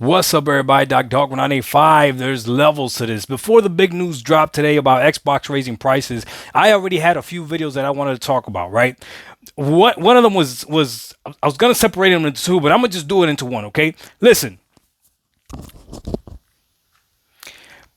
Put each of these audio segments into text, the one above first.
What's up, everybody? Dog 1985. There's levels to this. Before the big news dropped today about Xbox raising prices, I already had a few videos that I wanted to talk about, right? One of them was I was gonna separate them into two, but I'm gonna just do it into one, okay? Listen,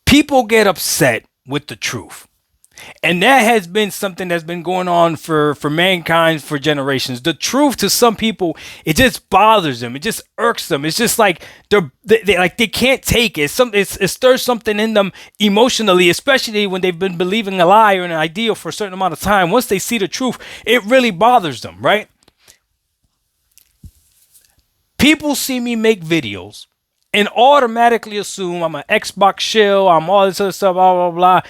people get upset with the truth. And that has been something that's been going on for mankind for generations. The truth to some people, it just bothers them. It just irks them. It's just like they can't take it. It stirs something in them emotionally, especially when they've been believing a lie or an idea for a certain amount of time. Once they see the truth, it really bothers them, right? People see me make videos and automatically assume I'm an Xbox shill, I'm all this other stuff, blah, blah, blah.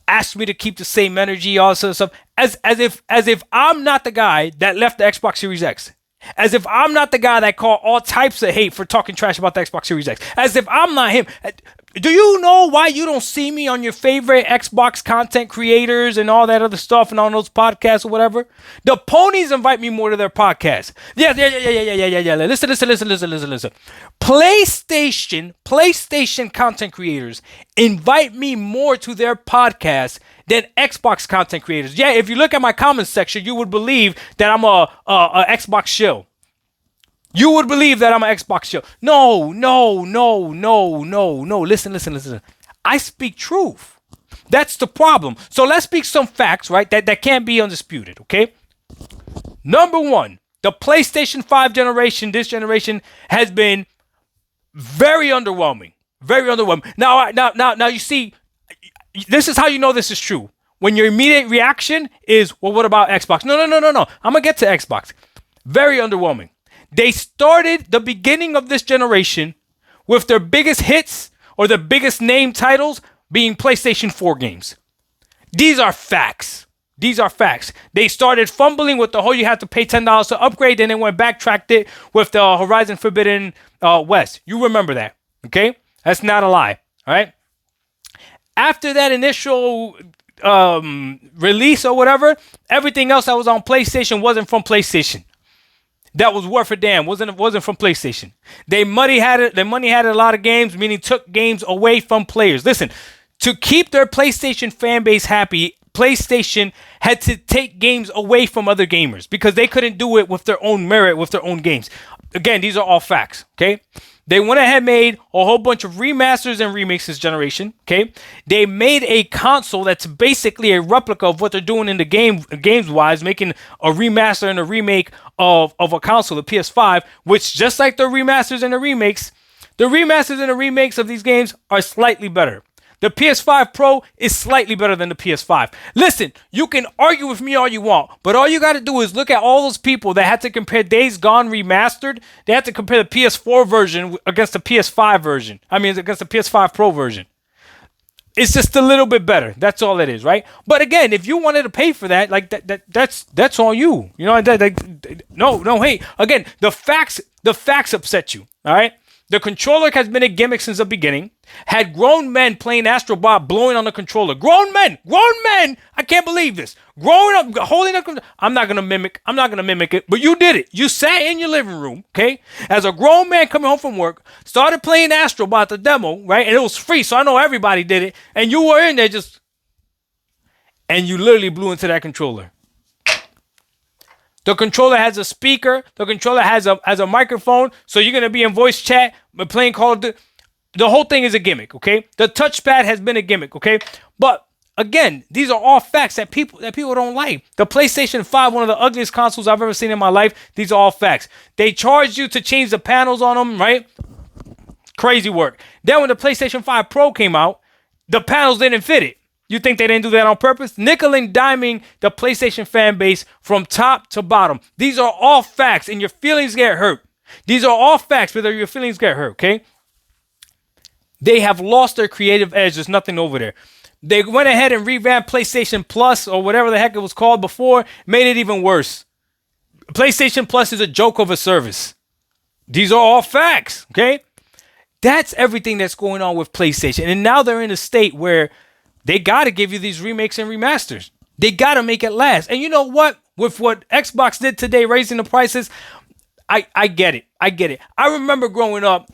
Ask me to keep the same energy, all this other stuff, as if I'm not the guy that left the Xbox Series X. As if I'm not the guy that called all types of hate for talking trash about the Xbox Series X. As if I'm not him. Do you know why you don't see me on your favorite Xbox content creators and all that other stuff and on those podcasts or whatever? The ponies invite me more to their podcasts. Yeah. Listen. PlayStation content creators invite me more to their podcasts than Xbox content creators. Yeah, if you look at my comments section, you would believe that I'm a Xbox shill. You would believe that I'm an Xbox shill. No. Listen. I speak truth. That's the problem. So let's speak some facts, right? That can't be undisputed, okay? Number one, the PlayStation 5 generation, this generation, has been very underwhelming. Very underwhelming. Now you see, this is how you know this is true. When your immediate reaction is, well, what about Xbox? No. I'm going to get to Xbox. Very underwhelming. They started the beginning of this generation with their biggest hits or their biggest name titles being PlayStation 4 games. These are facts. They started fumbling with the whole you had to pay $10 to upgrade, then they went backtracked it with the Horizon Forbidden West. You remember that, okay? That's not a lie, all right? After that initial release or whatever, everything else that was on PlayStation wasn't from PlayStation. That was worth a damn. Wasn't from PlayStation. They money had it. Their money had a lot of games, meaning took games away from players. Listen, to keep their PlayStation fan base happy, PlayStation had to take games away from other gamers because they couldn't do it with their own merit, with their own games. Again, these are all facts, okay? They went ahead and made a whole bunch of remasters and remakes this generation, okay? They made a console that's basically a replica of what they're doing in the games-wise, making a remaster and a remake of a console, the PS5, which just like the remasters and the remakes of these games are slightly better. The PS5 Pro is slightly better than the PS5. Listen, you can argue with me all you want, but all you got to do is look at all those people that had to compare Days Gone Remastered. They had to compare the PS4 version against the PS5 version. Against the PS5 Pro version. It's just a little bit better. That's all it is, right? But again, if you wanted to pay for that, like that's on you. You know, no. Hey, again, the facts upset you. All right. The controller has been a gimmick since the beginning. Had grown men playing Astro Bot blowing on the controller. Grown men. I can't believe this. Growing up, holding up. I'm not gonna mimic it, but you did it. You sat in your living room, okay, as a grown man coming home from work, started playing Astro Bot, the demo, right, and it was free, so I know everybody did it. And you were in there and you literally blew into that controller. The controller has a speaker. The controller has a microphone. So you're going to be in voice chat, but playing Call of Duty. The whole thing is a gimmick, okay? The touchpad has been a gimmick, okay? But again, these are all facts that people don't like. The PlayStation 5, one of the ugliest consoles I've ever seen in my life. These are all facts. They charged you to change the panels on them, right? Crazy work. Then when the PlayStation 5 Pro came out, the panels didn't fit it. You think they didn't do that on purpose? Nickel and diming the PlayStation fan base from top to bottom. These are all facts, and your feelings get hurt. These are all facts, whether your feelings get hurt, okay? They have lost their creative edge. There's nothing over there. They went ahead and revamped PlayStation Plus, or whatever the heck it was called before, made it even worse. PlayStation Plus is a joke of a service. These are all facts, okay? That's everything that's going on with PlayStation. And now they're in a state where they got to give you these remakes and remasters. They got to make it last. And you know what? With what Xbox did today, raising the prices, I get it. I get it. I remember growing up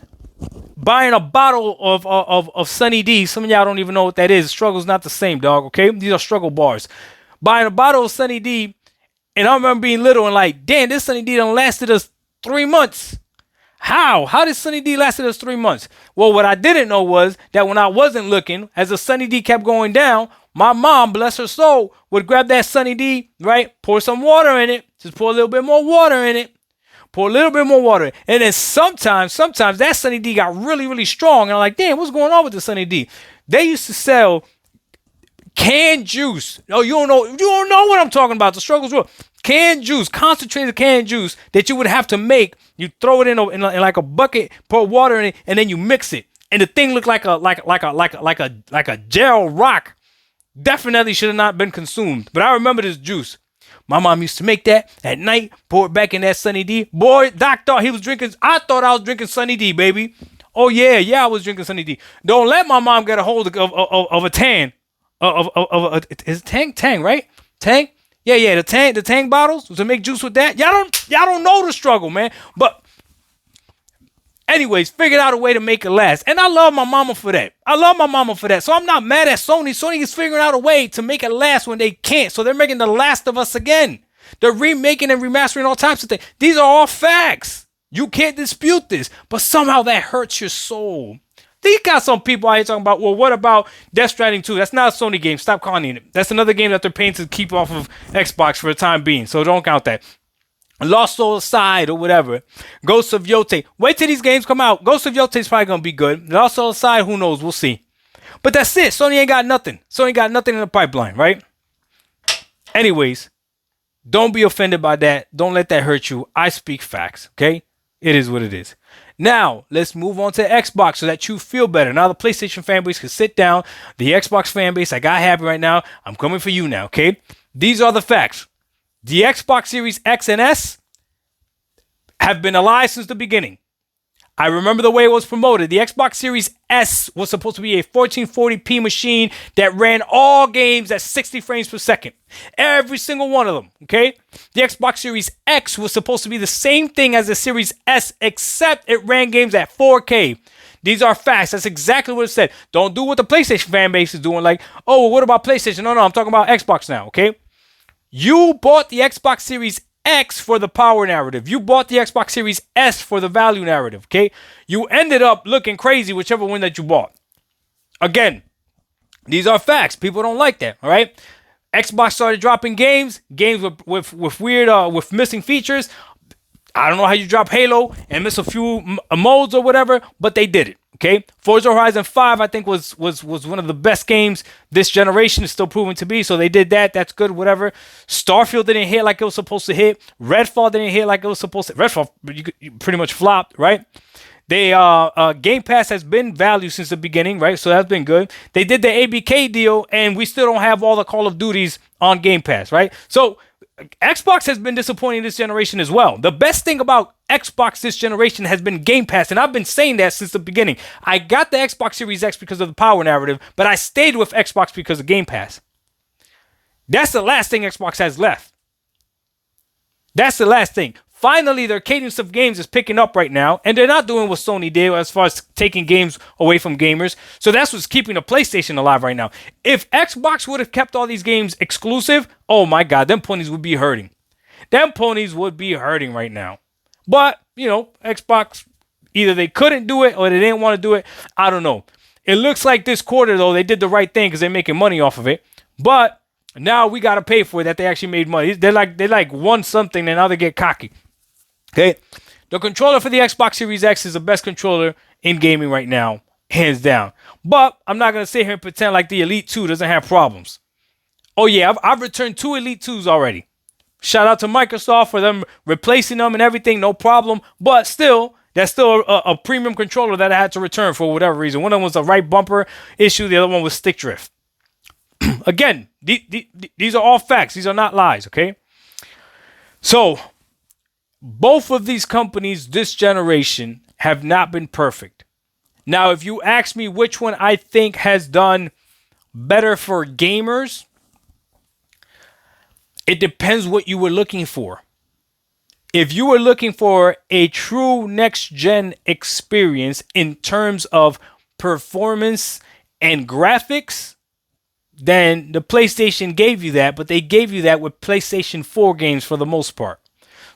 buying a bottle of Sunny D. Some of y'all don't even know what that is. Struggle's not the same, dog. Okay, these are struggle bars. Buying a bottle of Sunny D, and I remember being little and like, damn, this Sunny D done lasted us 3 months. How? How did Sunny D lasted us 3 months? Well, what I didn't know was that when I wasn't looking, as the Sunny D kept going down, my mom, bless her soul, would grab that Sunny D, right? Pour some water in it. Just pour a little bit more water in it. Pour a little bit more water. And then sometimes that Sunny D got really, really strong. And I'm like, damn, what's going on with the Sunny D? They used to sell canned juice. Oh, you don't know what I'm talking about. The struggle's real. Canned juice, concentrated canned juice that you would have to make. You throw it in like a bucket, pour water in it, and then you mix it. And the thing looked like a gel rock. Definitely should have not been consumed. But I remember this juice. My mom used to make that at night, pour it back in that Sunny D. Boy, Doc thought he was drinking. I thought I was drinking Sunny D, baby. Oh yeah, I was drinking Sunny D. Don't let my mom get a hold of a Tang. Is it Tang, right? Tang? Yeah, the Tang bottles to make juice with that. Y'all don't know the struggle, man. But anyways, figured out a way to make it last. And I love my mama for that. So I'm not mad at Sony. Sony is figuring out a way to make it last when they can't. So they're making The Last of Us again. They're remaking and remastering all types of things. These are all facts. You can't dispute this. But somehow that hurts your soul. You got some people out here talking about, well, what about Death Stranding 2? That's not a Sony game. Stop calling it. That's another game that they're paying to keep off of Xbox for the time being. So don't count that. Lost Soul Aside or whatever. Ghosts of Yote. Wait till these games come out. Ghosts of Yote is probably going to be good. Lost Soul Aside, who knows? We'll see. But that's it. Sony ain't got nothing. Sony got nothing in the pipeline, right? Anyways, don't be offended by that. Don't let that hurt you. I speak facts, okay? It is what it is. Now, let's move on to Xbox so that you feel better. Now, the PlayStation fanbase can sit down. The Xbox fanbase, I got happy right now. I'm coming for you now, okay? These are the facts. The Xbox Series X and S have been alive since the beginning. I remember the way it was promoted. The Xbox Series S was supposed to be a 1440p machine that ran all games at 60 frames per second. Every single one of them, okay? The Xbox Series X was supposed to be the same thing as the Series S, except it ran games at 4K. These are facts. That's exactly what it said. Don't do what the PlayStation fan base is doing. Like, oh, what about PlayStation? No, I'm talking about Xbox now, okay? You bought the Xbox Series X for the power narrative. You bought the Xbox Series S for the value narrative, okay? You ended up looking crazy whichever one that you bought. Again, these are facts. People don't like that, all right? Xbox started dropping games with weird, with missing features. I don't know how you drop Halo and miss a few modes or whatever, but they did it. Okay, Forza Horizon 5, I think, was one of the best games this generation is still proven to be. So they did that. That's good, whatever. Starfield didn't hit like it was supposed to hit. Redfall didn't hit like it was supposed to. Redfall you pretty much flopped, right? They Game Pass has been value since the beginning, right? So that's been good. They did the ABK deal, and we still don't have all the Call of Duties on Game Pass, right? So Xbox has been disappointing this generation as well. The best thing about Xbox this generation has been Game Pass, and I've been saying that since the beginning. I got the Xbox Series X because of the power narrative, but I stayed with Xbox because of Game Pass. That's the last thing Xbox has left. That's the last thing. Finally, their cadence of games is picking up right now, and they're not doing what Sony did as far as taking games away from gamers. So that's what's keeping the PlayStation alive right now. If Xbox would have kept all these games exclusive, oh my God, them ponies would be hurting. Them ponies would be hurting right now. But, you know, Xbox, either they couldn't do it or they didn't want to do it. I don't know. It looks like this quarter, though, they did the right thing because they're making money off of it. But now we got to pay for it that they actually made money. They like won something and now they get cocky. Okay, the controller for the Xbox Series X is the best controller in gaming right now, hands down. But I'm not going to sit here and pretend like the Elite 2 doesn't have problems. Oh yeah, I've returned 2 Elite 2s already. Shout out to Microsoft for them replacing them and everything, no problem. But still, that's still a premium controller that I had to return for whatever reason. One of them was a right bumper issue, the other one was stick drift. Again, these are all facts. These are not lies, okay? So both of these companies this generation have not been perfect. Now, if you ask me which one I think has done better for gamers, it depends what you were looking for. If you were looking for a true next-gen experience in terms of performance and graphics, then the PlayStation gave you that, but they gave you that with PlayStation 4 games for the most part.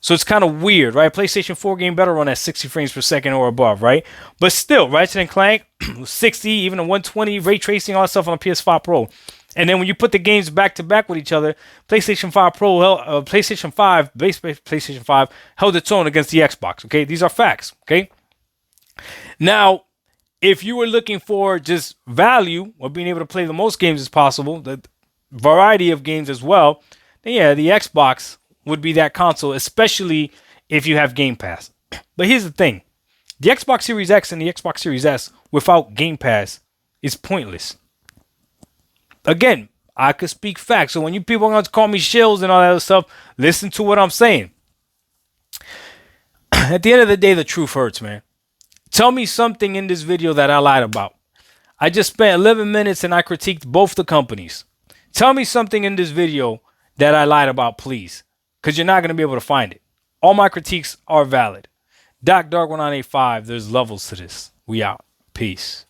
So it's kind of weird, right? PlayStation 4 game better run at 60 frames per second or above, right? But still, Ratchet and Clank, 60, even a 120, ray tracing, all that stuff on a PS5 Pro. And then when you put the games back to back with each other, PlayStation 5 Pro, PlayStation 5, base PlayStation 5 held its own against the Xbox, okay? These are facts, okay? Now, if you were looking for just value or being able to play the most games as possible, the variety of games as well, then yeah, the Xbox would be that console, especially if you have Game Pass. But here's the thing. The Xbox Series X and the Xbox Series S without Game Pass is pointless. Again, I could speak facts. So when you people are going to call me shills and all that other stuff, listen to what I'm saying. At the end of the day, the truth hurts, man. Tell me something in this video that I lied about. I just spent 11 minutes and I critiqued both the companies. Tell me something in this video that I lied about, please. Because you're not going to be able to find it. All my critiques are valid. Dark 1985, there's levels to this. We out. Peace.